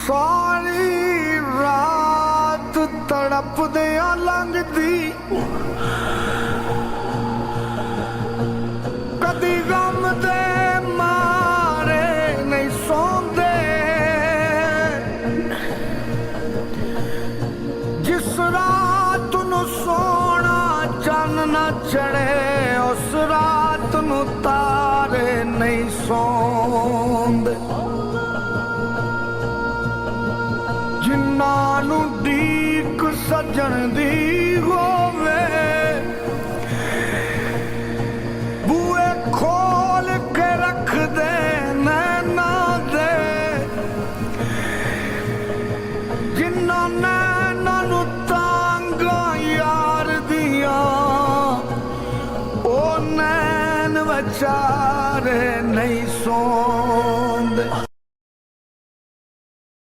ਸਾਰੀ ਰਾਤ ਤੜਪਦਿਆਂ ਲੰਘਦੀ, ਕਦੀ ਗਮ ਦੇ ਮਾਰੇ ਨਹੀਂ ਸੌਂਦੇ। ਜਿਸ ਰਾਤ ਨੂੰ ਸੋਹਣਾ ਚੰਨ ਨਾ ਚੜੇ, ਉਸ ਰਾਤ ਨੂੰ ਤਾਰੇ ਨਹੀਂ ਸੌਂਦੇ। ਜਿਨ੍ਹਾਂ ਨੂੰ ਡੀਕ ਸੱਜਣ ਦੀ ਹੋਵੇ, ਬੂਹੇ ਖੋਲ ਕੇ ਰੱਖਦੇ ਨੈਣਾਂ ਦੇ। ਜਿਨ੍ਹਾਂ ਨੈਣਾਂ ਨੂੰ ਤਾਂਗਾਂ ਯਾਰ ਦੀਆਂ, ਉਹ ਨੈਣ ਵਿਚਾਰੇ ਨਹੀਂ ਸੌਂਦੇ।